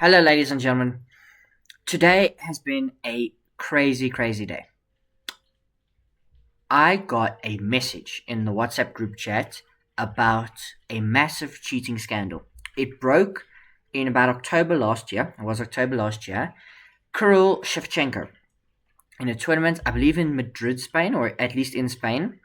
Hello, ladies and gentlemen. Today has been a crazy, crazy day. I got a message in the WhatsApp group chat about a massive cheating scandal. It broke in about October last year. It was October last year. Kirill Shevchenko, in a tournament, I believe in Madrid, Spain, or at least in Spain,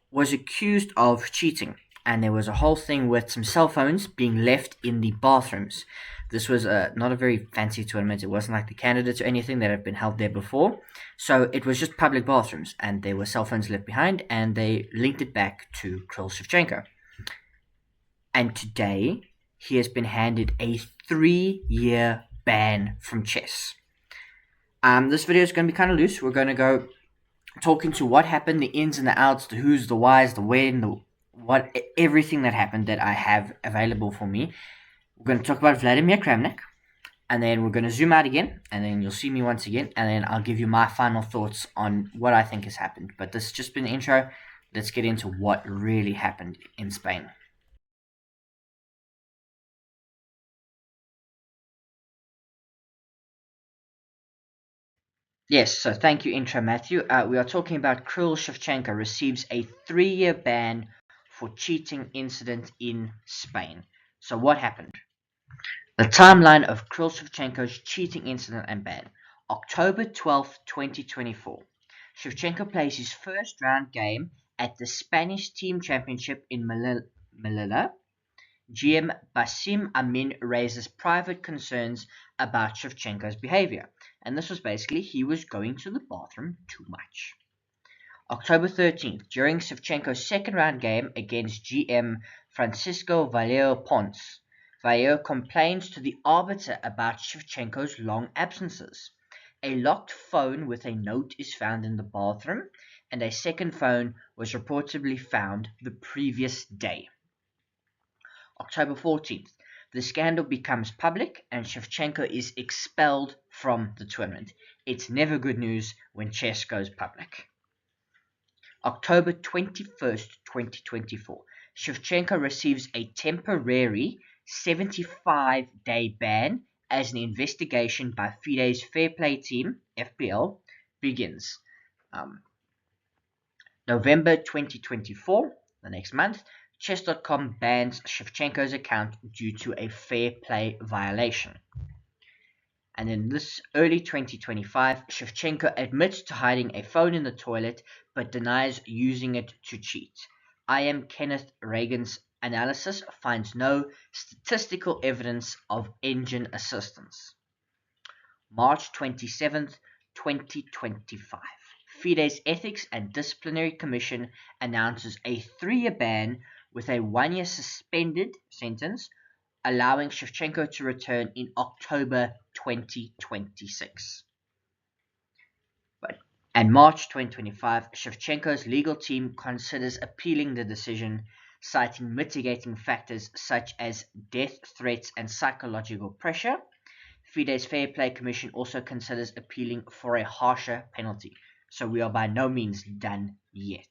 was accused of cheating. And there was a whole thing with some cell phones being left in the bathrooms. This was not a very fancy tournament. It wasn't like the candidates or anything that had been held there before. So it was just public bathrooms, and there were cell phones left behind, and they linked it back to Kirill Shevchenko. And today, he has been handed a 3-year ban from chess. This video is going to be kind of loose. We're going to go talking to what happened, the ins and the outs, the who's, the whys, the when, the what, everything that happened that I have available for me. We're going to talk about Vladimir Kramnik, and then we're going to zoom out again, and then you'll see me once again, and then I'll give you my final thoughts on what I think has happened. But this has just been the intro. Let's get into what really happened in Spain. Yes, so thank you, intro Matthew. We are talking about Kirill Shevchenko receives a 3-year ban for cheating incident in Spain. So what happened? The timeline of Kirill Shevchenko's cheating incident and ban. October 12th, 2024. Shevchenko plays his first round game at the Spanish Team Championship in Melilla. GM Basim Amin raises private concerns about Shevchenko's behavior. And this was basically he was going to the bathroom too much. October 13th, during Shevchenko's second round game against GM Francisco Vallejo Pons, Vallejo complains to the arbiter about Shevchenko's long absences. A locked phone with a note is found in the bathroom, and a second phone was reportedly found the previous day. October 14th, the scandal becomes public and Shevchenko is expelled from the tournament. It's never good news when chess goes public. October 21st, 2024, Shevchenko receives a temporary 75-day ban as an investigation by FIDE's Fair Play Team, FPL, begins. November 2024, the next month, Chess.com bans Shevchenko's account due to a fair play violation. And in this early 2025, Shevchenko admits to hiding a phone in the toilet but denies using it to cheat. I am Kenneth Reagan's analysis finds no statistical evidence of engine assistance. March 27th, 2025. FIDE's Ethics and Disciplinary Commission announces a 3-year ban with a 1-year suspended sentence, allowing Shevchenko to return in October 2026. And March 2025, Shevchenko's legal team considers appealing the decision, citing mitigating factors such as death threats and psychological pressure. FIDE's Fair Play Commission also considers appealing for a harsher penalty. So we are by no means done yet.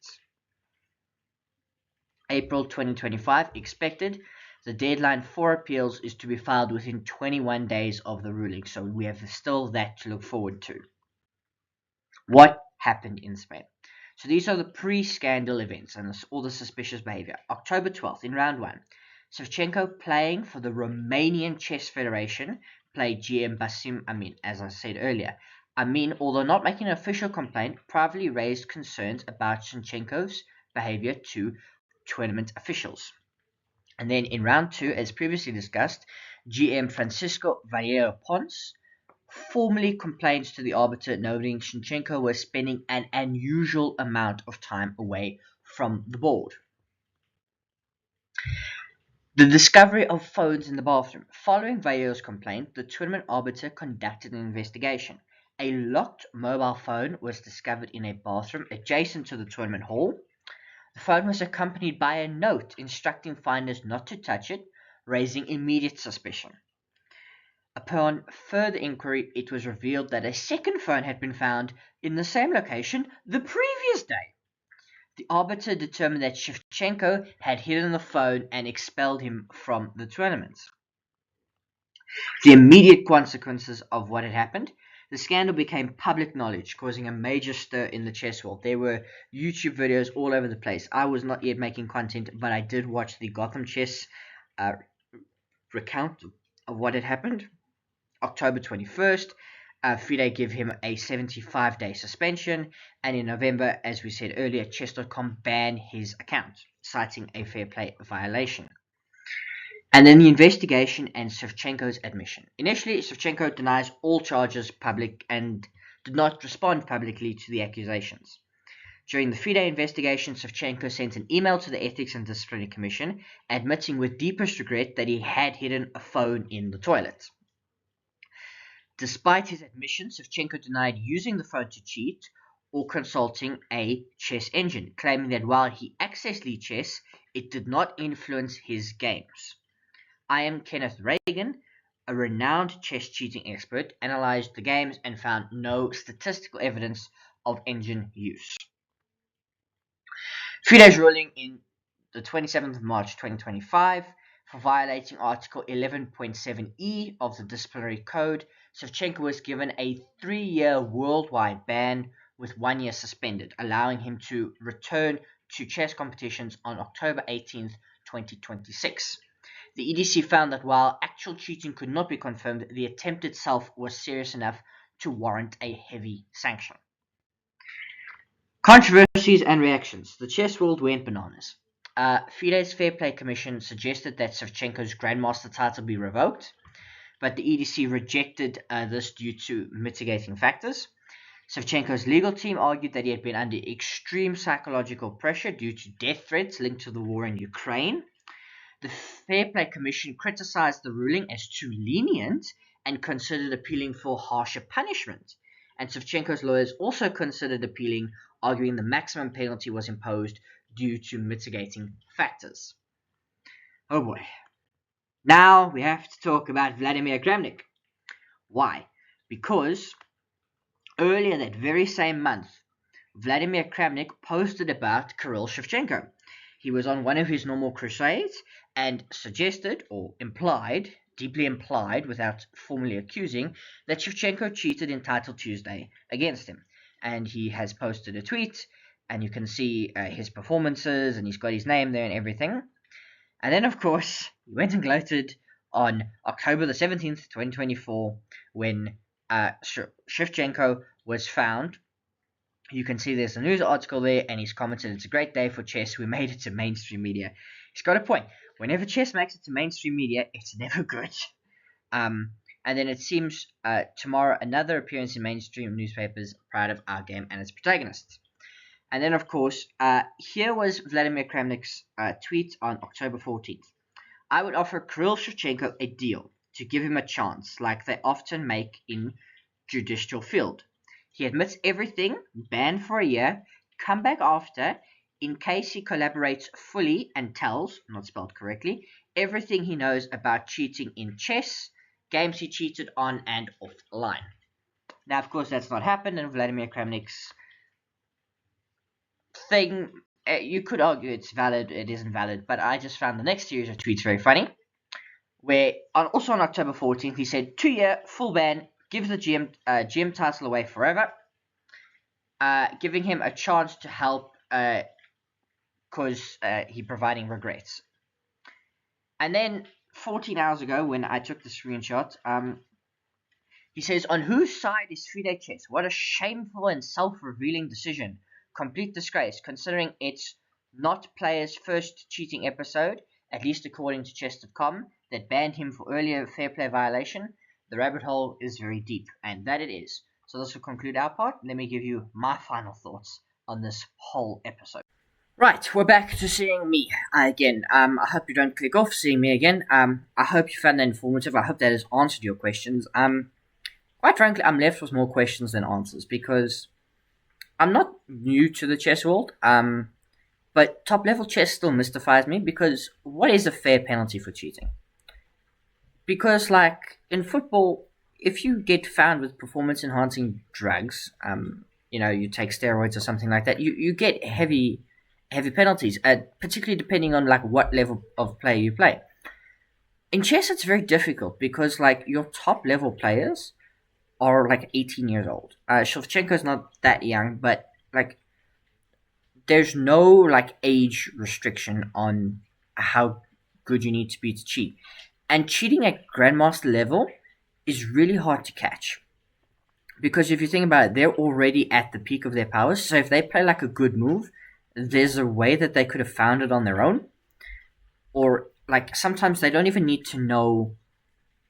April 2025 expected. The deadline for appeals is to be filed within 21 days of the ruling, so we have still that to look forward to. What happened in Spain? So these are the pre-scandal events and all the suspicious behavior. October 12th, in round 1, Shevchenko, playing for the Romanian Chess Federation, played GM Basim Amin, as I said earlier. Amin, although not making an official complaint, privately raised concerns about Shevchenko's behavior to tournament officials. And then in round 2, as previously discussed, GM Francisco Vallejo Pons formally complains to the arbiter, noting Shevchenko was spending an unusual amount of time away from the board. The discovery of phones in the bathroom. Following Vallejo's complaint, the tournament arbiter conducted an investigation. A locked mobile phone was discovered in a bathroom adjacent to the tournament hall. The phone was accompanied by a note instructing finders not to touch it, raising immediate suspicion. Upon further inquiry, it was revealed that a second phone had been found in the same location the previous day. The arbiter determined that Shevchenko had hidden the phone and expelled him from the tournament. The immediate consequences of what had happened, the scandal became public knowledge, causing a major stir in the chess world. There were YouTube videos all over the place. I was not yet making content, but I did watch the Gotham Chess recount of what had happened. October 21st, FIDE gave him a 75-day suspension, and in November, as we said earlier, Chess.com banned his account, citing a fair play violation. And then the investigation and Shevchenko's admission. Initially, Shevchenko denies all charges public and did not respond publicly to the accusations. During the FIDE investigation, Shevchenko sent an email to the Ethics and Disciplinary Commission, admitting with deepest regret that he had hidden a phone in the toilet. Despite his admission, Shevchenko denied using the phone to cheat or consulting a chess engine, claiming that while he accessed Lichess, it did not influence his games. I am Kenneth Reagan, a renowned chess cheating expert, analyzed the games and found no statistical evidence of engine use. FIDE's ruling in the 27th of March 2025 for violating Article 11.7e of the Disciplinary Code, Shevchenko was given a 3-year worldwide ban with 1 year suspended, allowing him to return to chess competitions on October 18th, 2026. The EDC found that while actual cheating could not be confirmed, the attempt itself was serious enough to warrant a heavy sanction. Controversies and reactions. The chess world went bananas. FIDE's Fair Play Commission suggested that Shevchenko's Grandmaster title be revoked, but the EDC rejected this due to mitigating factors. Shevchenko's legal team argued that he had been under extreme psychological pressure due to death threats linked to the war in Ukraine. The Fair Play Commission criticized the ruling as too lenient and considered appealing for harsher punishment. And Shevchenko's lawyers also considered appealing, arguing the maximum penalty was imposed due to mitigating factors. Oh boy. Now we have to talk about Vladimir Kramnik. Why? Because earlier that very same month, Vladimir Kramnik posted about Kirill Shevchenko. He was on one of his normal crusades and suggested, or implied, deeply implied without formally accusing, that Shevchenko cheated in Title Tuesday against him. And he has posted a tweet, and you can see his performances, and he's got his name there and everything. And then, of course, he went and gloated on October the 17th, 2024, when Shevchenko was found. You can see there's a news article there, and he's commented, "It's a great day for chess. We made it to mainstream media." He's got a point. Whenever chess makes it to mainstream media, it's never good. And then it seems tomorrow, another appearance in mainstream newspapers, proud of our game and its protagonists. And then, of course, here was Vladimir Kramnik's tweet on October 14th. "I would offer Kirill Shevchenko a deal to give him a chance, like they often make in judicial field. He admits everything, banned for a year, come back after, in case he collaborates fully and tells, not spelled correctly, everything he knows about cheating in chess, games he cheated on and offline." Now, of course, that's not happened, and Vladimir Kramnik's thing, you could argue it's valid, it isn't valid, but I just found the next series of tweets very funny, where also on October 14th, he said, 2-year, full ban, gives the GM title away forever, giving him a chance to help because he providing regrets. And then 14 hours ago, when I took the screenshot, he says, "On whose side is FIDE chess? What a shameful and self-revealing decision. Complete disgrace, considering it's not player's first cheating episode, at least according to chess.com, that banned him for earlier fair play violation. The rabbit hole is very deep," and that it is. So this will conclude our part. Let me give you my final thoughts on this whole episode. Right, we're back to seeing me again. I hope you don't click off seeing me again. I hope you found that informative. I hope that has answered your questions. Quite frankly, I'm left with more questions than answers because I'm not new to the chess world. But top-level chess still mystifies me because what is a fair penalty for cheating? Because, like, in football, if you get found with performance-enhancing drugs, you take steroids or something like that, you get heavy penalties, particularly depending on, like, what level of play you play. in chess it's very difficult because like your top level players are like 18 years old. Shevchenko's not that young, but like there's no like age restriction on how good you need to be to cheat. And cheating at Grandmaster level is really hard to catch. Because if you think about it, they're already at the peak of their powers. So if they play like a good move, there's a way that they could have found it on their own. Or like sometimes they don't even need to know,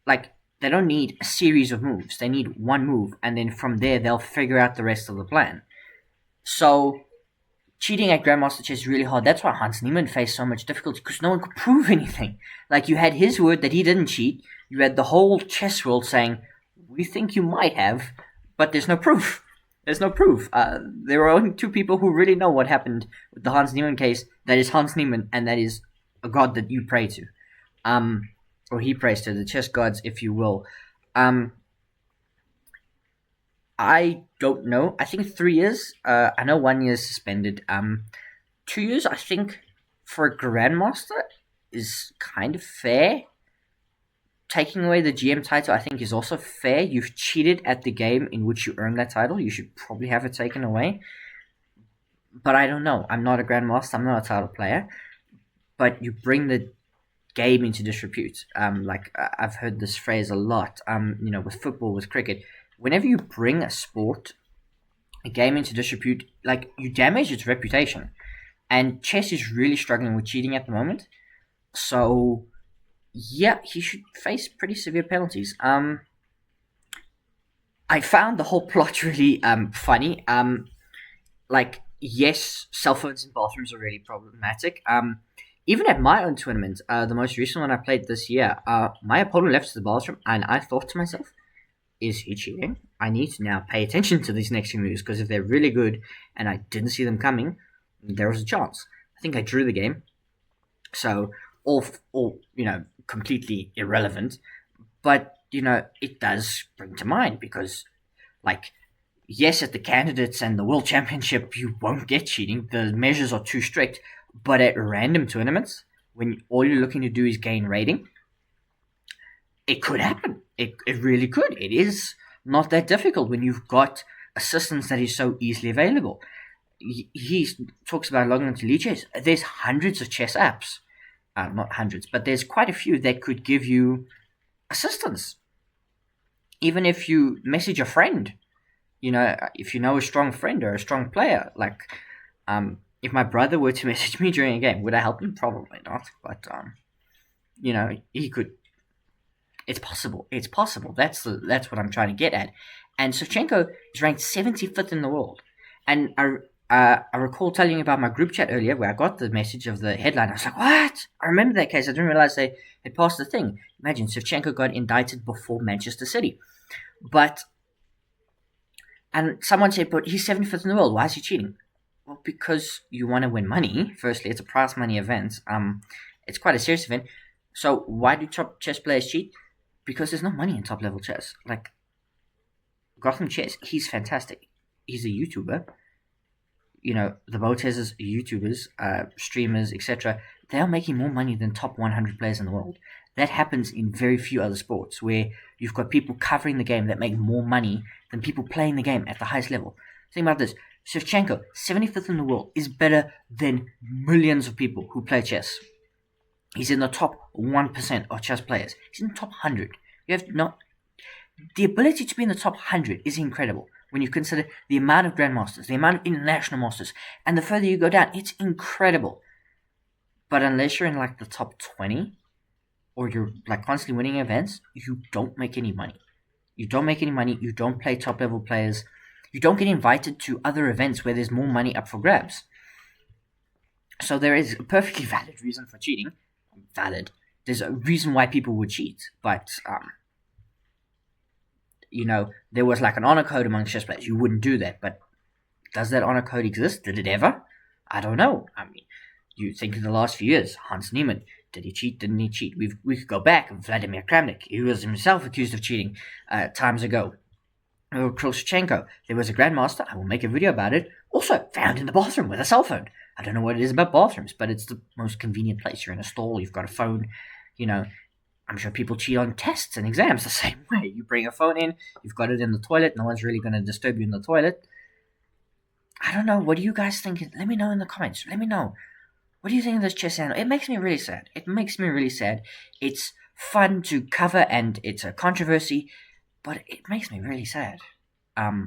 like they don't need a series of moves. They need one move, and then from there they'll figure out the rest of the plan. So cheating at Grandmaster chess is really hard. That's why Hans Niemann faced so much difficulty, because no one could prove anything. Like you had his word that he didn't cheat. You had the whole chess world saying, "We think you might have," but there's no proof. There's no proof. There are only two people who really know what happened with the Hans Niemann case. That is Hans Niemann, and that is a god that you pray to, or he prays to, the chess gods, if you will. I don't know. I think 3 years. I know 1 year is suspended. 2 years, I think, for a Grandmaster is kind of fair. Taking away the GM title, I think, is also fair. You've cheated at the game in which you earned that title. You should probably have it taken away. But I don't know. I'm not a Grandmaster. I'm not a title player. But you bring the game into disrepute. I've heard this phrase a lot. With football, with cricket. Whenever you bring a sport, a game into disrepute, like you damage its reputation. And chess is really struggling with cheating at the moment. So yeah, he should face pretty severe penalties. I found the whole plot really funny. Yes, cell phones in bathrooms are really problematic. Even at my own tournament, the most recent one I played this year, my opponent left the bathroom, and I thought to myself, is he cheating? I need to now pay attention to these next few moves, because if they're really good and I didn't see them coming, there was a chance. I think I drew the game. So all completely irrelevant, but it does bring to mind, because yes, at the candidates and the world championship you won't get cheating, the measures are too strict, but at random tournaments when all you're looking to do is gain rating, it could happen. It really could. It is not that difficult when you've got assistance that is so easily available. He talks about logging into Lead. There's hundreds of chess apps. Not hundreds, but there's quite a few that could give you assistance. Even if you message a friend, if you know a strong friend or a strong player, if my brother were to message me during a game, would I help him? Probably not, but he could. It's possible. It's possible. That's what I'm trying to get at. And Shevchenko is ranked 75th in the world, and I recall telling you about my group chat earlier where I got the message of the headline. I was like, what? I remember that case. I didn't realize they had passed the thing. Imagine, Shevchenko got indicted before Manchester City. And someone said, but he's 75th in the world. Why is he cheating? Well, because you want to win money. Firstly, it's a prize money event. It's quite a serious event. So why do top chess players cheat? Because there's no money in top level chess. Like, Gotham Chess, he's fantastic. He's a YouTuber. The Botez's YouTubers, streamers, etc., they are making more money than top 100 players in the world. That happens in very few other sports, where you've got people covering the game that make more money than people playing the game at the highest level. Think about this. Shevchenko, 75th in the world, is better than millions of people who play chess. He's in the top 1% of chess players. He's in the top 100. The ability to be in the top 100 is incredible. When you consider the amount of Grandmasters, the amount of international masters, and the further you go down, it's incredible. But unless you're in the top 20, or you're constantly winning events, you don't make any money. You don't make any money, you don't play top level players, you don't get invited to other events where there's more money up for grabs. So there is a perfectly valid reason for cheating. Valid. There's a reason why people would cheat, but there was an honor code among chess players. You wouldn't do that, but does that honor code exist? Did it ever? I don't know. I mean, you think in the last few years, Hans Niemann, did he cheat? Didn't he cheat? We could go back. Vladimir Kramnik, he was himself accused of cheating times ago. Kirill Shevchenko, there was a Grandmaster, I will make a video about it, also found in the bathroom with a cell phone. I don't know what it is about bathrooms, but it's the most convenient place. You're in a stall, you've got a phone, I'm sure people cheat on tests and exams the same way. You bring a phone in, you've got it in the toilet, no one's really going to disturb you in the toilet. I don't know, what do you guys think? Let me know in the comments. Let me know. What do you think of this chess channel? It makes me really sad. It makes me really sad. It's fun to cover and it's a controversy, but it makes me really sad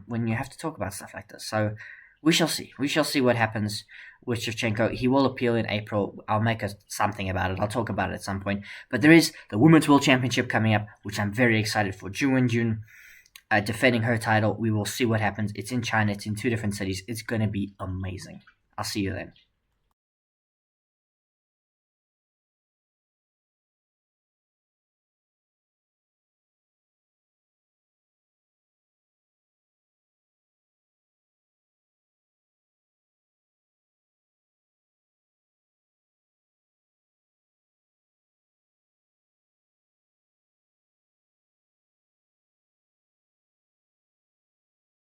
when you have to talk about stuff like this. So we shall see. We shall see what happens with Shevchenko. He will appeal in April. I'll make something about it. I'll talk about it at some point. But there is the Women's World Championship coming up, which I'm very excited for. June, defending her title. We will see what happens. It's in China. It's in 2 different cities. It's going to be amazing. I'll see you then.